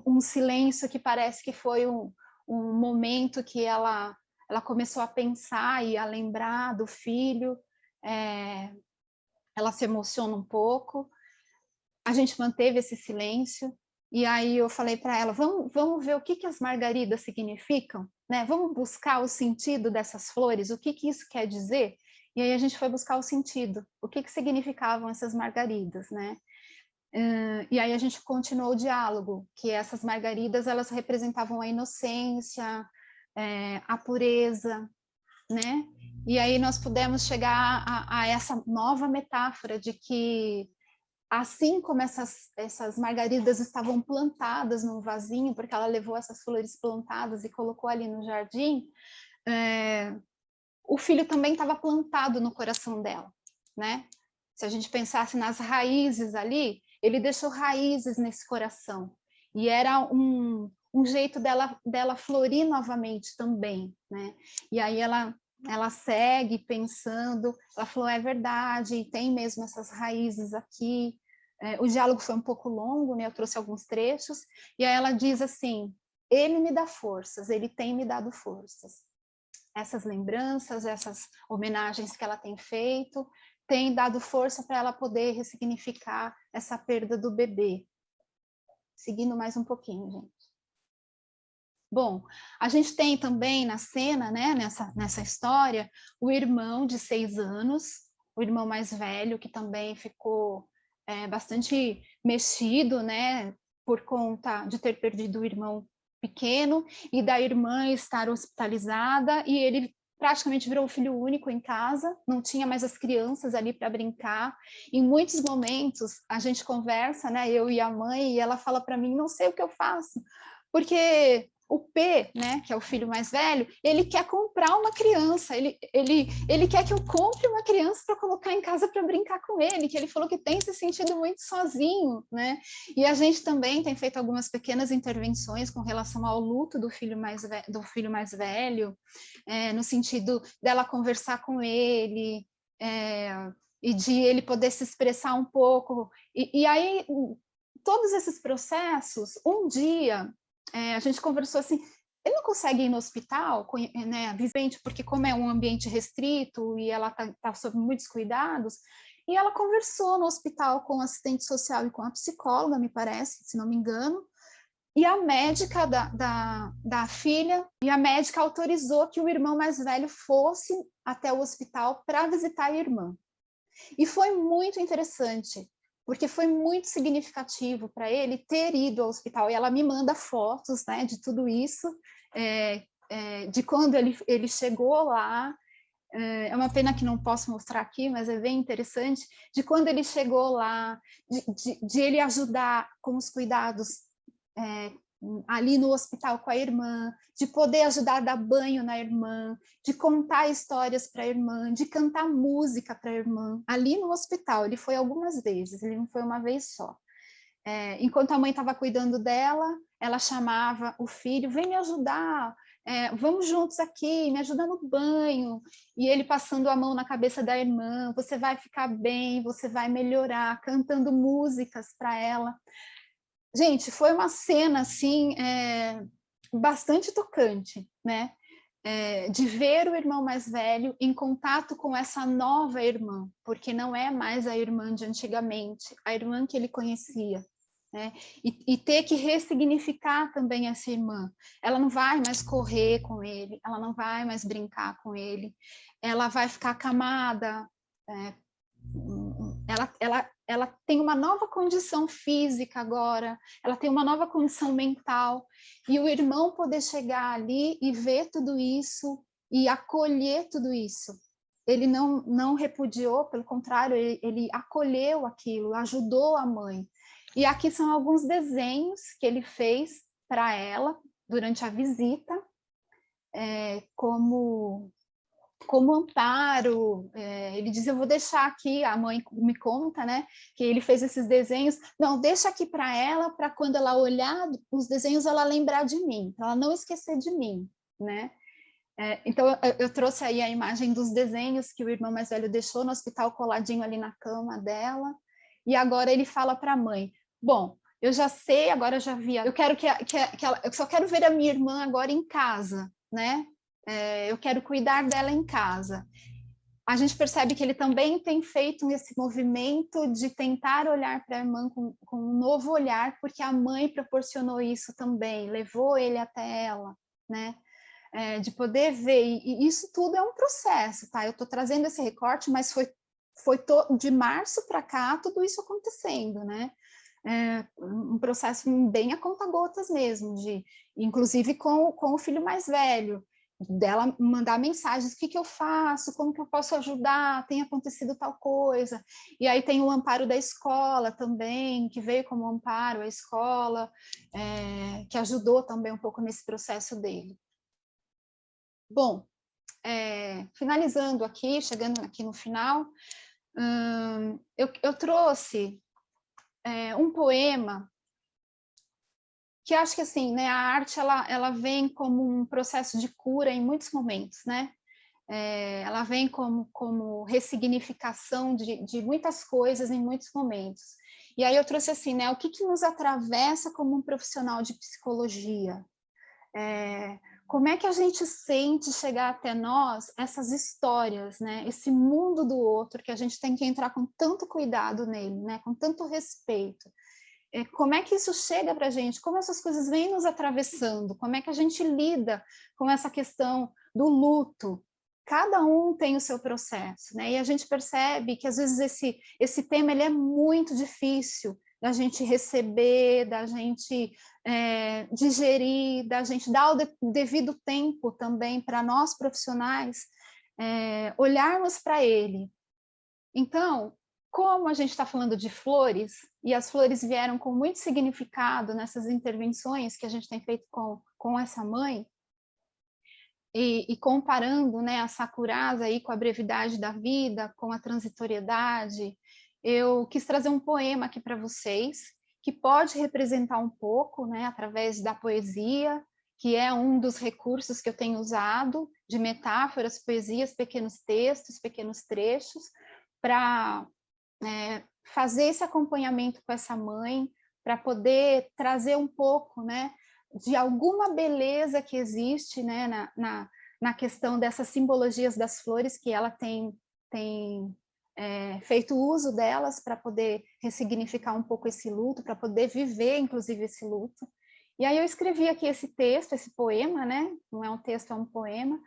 Um silêncio que parece que foi um momento que ela começou a pensar e a lembrar do filho. Ela se emociona um pouco. A gente manteve esse silêncio. E aí eu falei para ela, vamos ver o que as margaridas significam, né? Vamos buscar o sentido dessas flores, o que isso quer dizer? E aí a gente foi buscar o sentido, o que significavam essas margaridas, né? E aí a gente continuou o diálogo, que essas margaridas, elas representavam a inocência, a pureza, né? E aí nós pudemos chegar a essa nova metáfora de que assim como essas margaridas estavam plantadas num vasinho, porque ela levou essas flores plantadas e colocou ali no jardim, o filho também estava plantado no coração dela, né? Se a gente pensasse nas raízes ali, ele deixou raízes nesse coração. E era um jeito dela florir novamente também, né? E aí ela segue pensando, ela falou, é verdade, tem mesmo essas raízes aqui. O diálogo foi um pouco longo, né? Eu trouxe alguns trechos, e aí ela diz assim, ele me dá forças, ele tem me dado forças. Essas lembranças, essas homenagens que ela tem feito, tem dado força para ela poder ressignificar essa perda do bebê. Seguindo mais um pouquinho, gente. Bom, a gente tem também na cena, né, nessa história, o irmão de 6 anos, o irmão mais velho, que também ficou bastante mexido, né, por conta de ter perdido o irmão pequeno e da irmã estar hospitalizada, e ele praticamente virou o filho único em casa, não tinha mais as crianças ali para brincar. Em muitos momentos a gente conversa, né, eu e a mãe, e ela fala para mim, não sei o que eu faço, porque o P, né, que é o filho mais velho, ele quer comprar uma criança, ele quer que eu compre uma criança para colocar em casa para brincar com ele, que ele falou que tem se sentido muito sozinho, né? E a gente também tem feito algumas pequenas intervenções com relação ao luto do filho mais velho, no sentido dela conversar com ele, e de ele poder se expressar um pouco. E aí, todos esses processos, um dia, a gente conversou assim, ele não consegue ir no hospital, né, vivente, porque como é um ambiente restrito e ela tá sob muitos cuidados, e ela conversou no hospital com o assistente social e com a psicóloga, me parece, se não me engano, e a médica da filha, e a médica autorizou que o irmão mais velho fosse até o hospital para visitar a irmã. E foi muito interessante, porque foi muito significativo para ele ter ido ao hospital. E ela me manda fotos, né, de tudo isso, de quando ele chegou lá. É uma pena que não posso mostrar aqui, mas é bem interessante, de quando ele chegou lá, de ele ajudar com os cuidados ali no hospital com a irmã, de poder ajudar a dar banho na irmã, de contar histórias para a irmã, de cantar música para a irmã, ali no hospital. Ele foi algumas vezes, ele não foi uma vez só. Enquanto a mãe estava cuidando dela, ela chamava o filho, vem me ajudar, vamos juntos aqui, me ajuda no banho, e ele passando a mão na cabeça da irmã, você vai ficar bem, você vai melhorar, cantando músicas para ela. Gente, foi uma cena, assim, bastante tocante, né? De ver o irmão mais velho em contato com essa nova irmã, porque não é mais a irmã de antigamente, a irmã que ele conhecia, né? E ter que ressignificar também essa irmã. Ela não vai mais correr com ele, ela não vai mais brincar com ele, ela vai ficar acamada, ela tem uma nova condição física agora, ela tem uma nova condição mental, e o irmão poder chegar ali e ver tudo isso e acolher tudo isso. Ele não repudiou, pelo contrário, ele acolheu aquilo, ajudou a mãe. E aqui são alguns desenhos que ele fez para ela durante a visita, como como amparo. Ele diz, eu vou deixar aqui, a mãe me conta, né, que ele fez esses desenhos, não, deixa aqui para ela, para quando ela olhar os desenhos, ela lembrar de mim, para ela não esquecer de mim, né. Então, eu trouxe aí a imagem dos desenhos que o irmão mais velho deixou no hospital, coladinho ali na cama dela, e agora ele fala para a mãe, bom, eu já sei, agora eu já vi, eu quero que ela, eu só quero ver a minha irmã agora em casa, né? Eu quero cuidar dela em casa. A gente percebe que ele também tem feito esse movimento de tentar olhar para a irmã com um novo olhar, porque a mãe proporcionou isso também, levou ele até ela, né? De poder ver, e isso tudo é um processo, tá? Eu estou trazendo esse recorte, mas foi de março para cá tudo isso acontecendo, né? Um processo bem a conta-gotas mesmo, inclusive com o filho mais velho, dela mandar mensagens, o que eu faço, como que eu posso ajudar, tem acontecido tal coisa, e aí tem o amparo da escola também, que veio como amparo a escola, que ajudou também um pouco nesse processo dele. Bom, finalizando aqui, chegando aqui no final, eu trouxe um poema que acho que assim, né, a arte ela vem como um processo de cura em muitos momentos, né? Ela vem como ressignificação de muitas coisas em muitos momentos. E aí eu trouxe assim, né, o que nos atravessa como um profissional de psicologia? Como é que a gente sente chegar até nós essas histórias, né? Esse mundo do outro que a gente tem que entrar com tanto cuidado nele, né? Com tanto respeito. Como é que isso chega para a gente? Como essas coisas vêm nos atravessando? Como é que a gente lida com essa questão do luto? Cada um tem o seu processo, né? E a gente percebe que às vezes esse tema ele é muito difícil da gente receber, da gente digerir, da gente dar o devido tempo também para nós profissionais olharmos para ele. Então, como a gente está falando de flores, e as flores vieram com muito significado nessas intervenções que a gente tem feito com essa mãe, e comparando, né, a Sakurasa aí com a brevidade da vida, com a transitoriedade, eu quis trazer um poema aqui para vocês, que pode representar um pouco, né, através da poesia, que é um dos recursos que eu tenho usado, de metáforas, poesias, pequenos textos, pequenos trechos, para fazer esse acompanhamento com essa mãe, para poder trazer um pouco, né, de alguma beleza que existe, né, na questão dessas simbologias das flores, que ela tem feito uso delas para poder ressignificar um pouco esse luto, para poder viver, inclusive, esse luto. E aí eu escrevi aqui esse texto, esse poema, né, não é um texto, é um poema,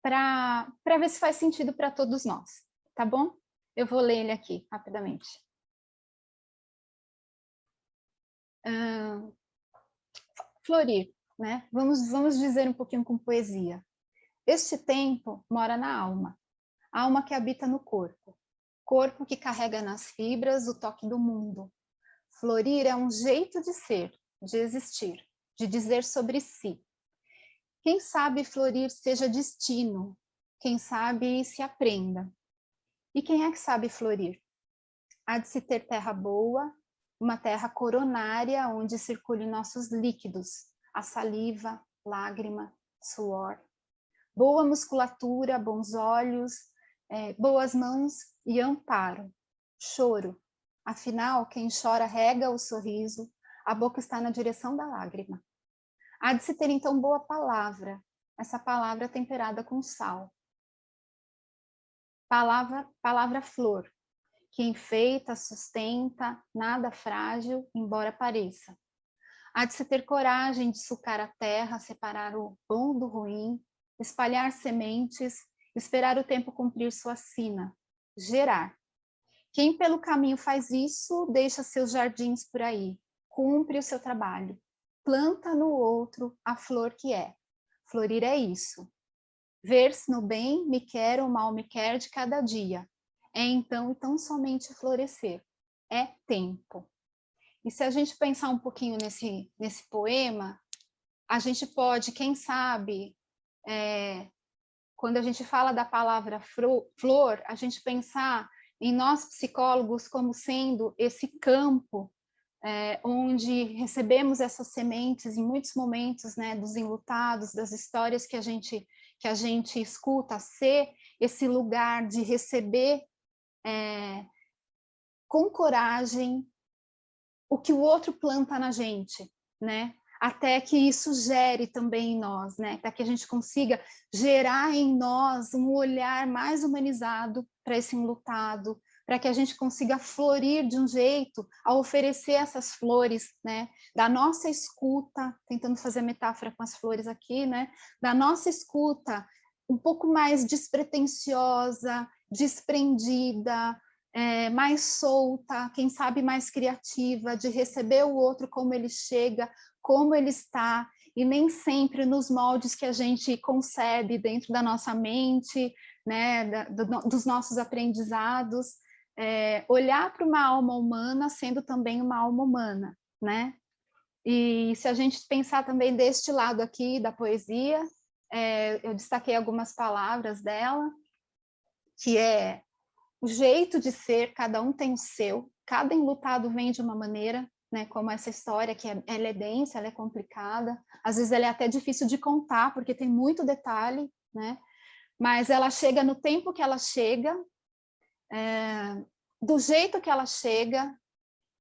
para ver se faz sentido para todos nós, tá bom? Eu vou ler ele aqui, rapidamente. Florir, né? Vamos dizer um pouquinho com poesia. Este tempo mora na alma, alma que habita no corpo, corpo que carrega nas fibras o toque do mundo. Florir é um jeito de ser, de existir, de dizer sobre si. Quem sabe florir seja destino, quem sabe se aprenda. E quem é que sabe florir? Há de se ter terra boa, uma terra coronária onde circulem nossos líquidos, a saliva, lágrima, suor. Boa musculatura, bons olhos, boas mãos e amparo. Choro. Afinal, quem chora rega o sorriso, a boca está na direção da lágrima. Há de se ter então boa palavra, essa palavra temperada com sal. Palavra flor, que enfeita, sustenta, nada frágil, embora pareça. Há de se ter coragem de sucar a terra, separar o bom do ruim, espalhar sementes, esperar o tempo cumprir sua sina, gerar. Quem pelo caminho faz isso, deixa seus jardins por aí, cumpre o seu trabalho, planta no outro a flor que é. Florir é isso. Ver-se no bem me quer ou mal me quer de cada dia. É então e tão somente florescer. É tempo. E se a gente pensar um pouquinho nesse poema, a gente pode, quem sabe, quando a gente fala da palavra flor, a gente pensar em nós psicólogos como sendo esse campo onde recebemos essas sementes em muitos momentos, né, dos enlutados, das histórias que a gente escuta, ser esse lugar de receber com coragem o que o outro planta na gente, né? Até que isso gere também em nós, né? Para que a gente consiga gerar em nós um olhar mais humanizado para esse enlutado, para que a gente consiga florir de um jeito a oferecer essas flores, né? Da nossa escuta, tentando fazer metáfora com as flores aqui, né? Da nossa escuta um pouco mais despretensiosa, desprendida, mais solta, quem sabe mais criativa, de receber o outro como ele chega, como ele está, e nem sempre nos moldes que a gente concebe dentro da nossa mente, né, dos nossos aprendizados, olhar para uma alma humana sendo também uma alma humana, né? E se a gente pensar também deste lado aqui da poesia, eu destaquei algumas palavras dela, que é o jeito de ser, cada um tem o seu, cada enlutado vem de uma maneira, né, como essa história que ela é densa, ela é complicada, às vezes ela é até difícil de contar, porque tem muito detalhe, né, mas ela chega no tempo que ela chega, do jeito que ela chega,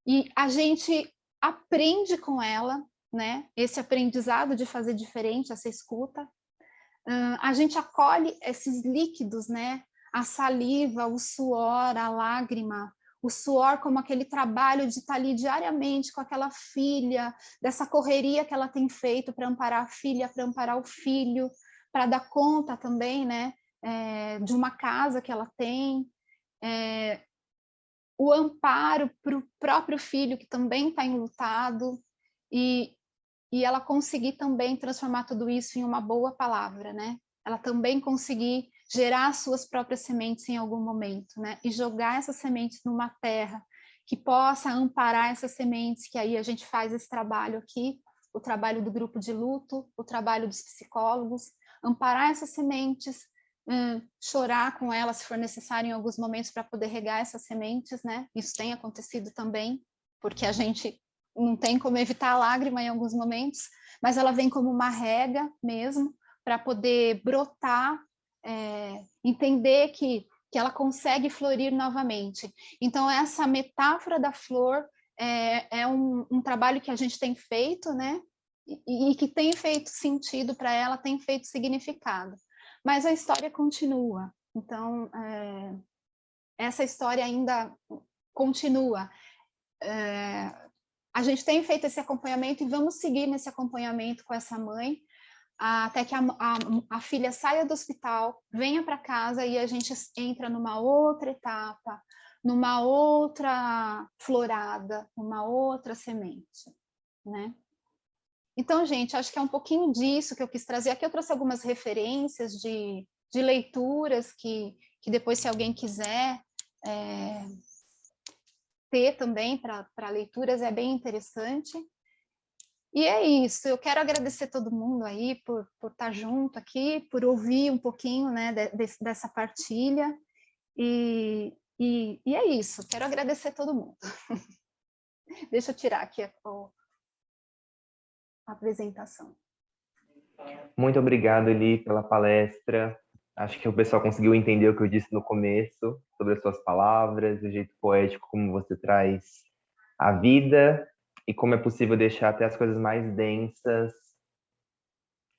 e a gente aprende com ela, né, esse aprendizado de fazer diferente, essa escuta, a gente acolhe esses líquidos, né, a saliva, o suor, a lágrima, o suor como aquele trabalho de estar ali diariamente com aquela filha, dessa correria que ela tem feito para amparar a filha, para amparar o filho, para dar conta também, né, de uma casa que ela tem, o amparo para o próprio filho que também está enlutado, e ela conseguir também transformar tudo isso em uma boa palavra, né? Ela também conseguir gerar suas próprias sementes em algum momento, né? E jogar essas sementes numa terra que possa amparar essas sementes, que aí a gente faz esse trabalho aqui, o trabalho do grupo de luto, o trabalho dos psicólogos, amparar essas sementes, chorar com elas se for necessário em alguns momentos para poder regar essas sementes, né? Isso tem acontecido também, porque a gente não tem como evitar a lágrima em alguns momentos, mas ela vem como uma rega mesmo, para poder brotar, entender que ela consegue florir novamente. Então, essa metáfora da flor é um trabalho que a gente tem feito, né? E que tem feito sentido para ela, tem feito significado. Mas a história continua. Então, essa história ainda continua. A gente tem feito esse acompanhamento e vamos seguir nesse acompanhamento com essa mãe, até que a filha saia do hospital, venha para casa e a gente entra numa outra etapa, numa outra florada, numa outra semente, né? Então, gente, acho que é um pouquinho disso que eu quis trazer. Aqui eu trouxe algumas referências de leituras que depois, se alguém quiser ter também para leituras, é bem interessante. E é isso, eu quero agradecer todo mundo aí por estar junto aqui, por ouvir um pouquinho, né, dessa partilha, e é isso, quero agradecer todo mundo. Deixa eu tirar aqui a apresentação. Muito obrigado, Eli, pela palestra. Acho que o pessoal conseguiu entender o que eu disse no começo, sobre as suas palavras, o jeito poético como você traz a vida e como é possível deixar até as coisas mais densas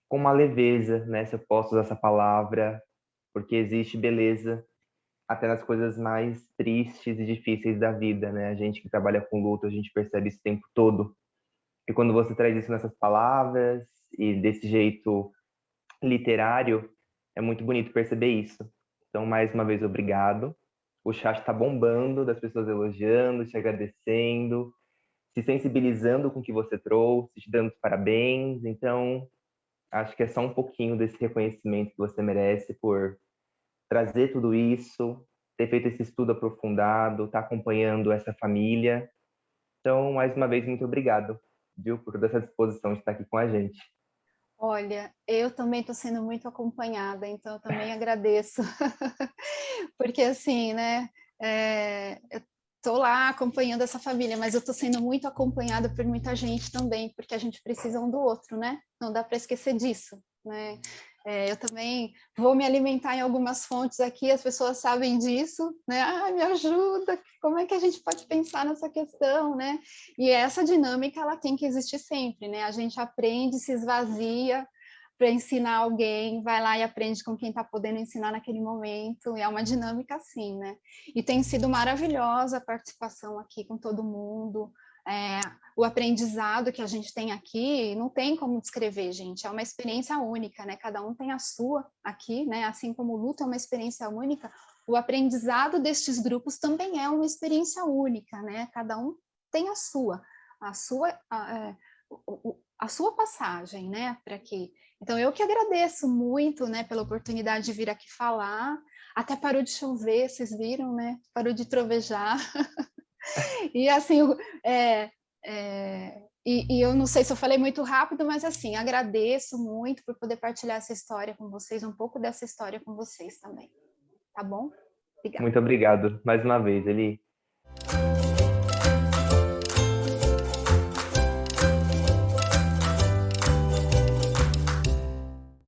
com uma leveza, né? Se eu posso usar essa palavra, porque existe beleza até nas coisas mais tristes e difíceis da vida, né? A gente que trabalha com luto, a gente percebe isso o tempo todo. E quando você traz isso nessas palavras e desse jeito literário, é muito bonito perceber isso. Então, mais uma vez, obrigado. O chat está bombando, das pessoas elogiando, te agradecendo, se sensibilizando com o que você trouxe, te dando os parabéns. Então, acho que é só um pouquinho desse reconhecimento que você merece por trazer tudo isso, ter feito esse estudo aprofundado, estar acompanhando essa família. Então, mais uma vez, muito obrigado, viu, por toda essa disposição de estar aqui com a gente. Olha, eu também estou sendo muito acompanhada, então eu também agradeço, porque assim, né, eu estou lá acompanhando essa família, mas eu estou sendo muito acompanhada por muita gente também, porque a gente precisa um do outro, né? Não dá para esquecer disso, né? Eu também vou me alimentar em algumas fontes aqui, as pessoas sabem disso, né? Ah, me ajuda, como é que a gente pode pensar nessa questão, né? E essa dinâmica, ela tem que existir sempre, né? A gente aprende, se esvazia para ensinar alguém, vai lá e aprende com quem está podendo ensinar naquele momento, e é uma dinâmica assim, né? E tem sido maravilhosa a participação aqui com todo mundo, o aprendizado que a gente tem aqui, não tem como descrever, gente, é uma experiência única, né? Cada um tem a sua aqui, né? Assim como o luto é uma experiência única, o aprendizado destes grupos também é uma experiência única, né? Cada um tem a sua, a sua passagem, né? Para aqui. Então, eu que agradeço muito, né, pela oportunidade de vir aqui falar. Até parou de chover, vocês viram, né? Parou de trovejar. E assim, e eu não sei se eu falei muito rápido, mas assim, agradeço muito por poder partilhar essa história com vocês, um pouco dessa história com vocês também. Tá bom? Obrigada. Muito obrigado mais uma vez, Eli.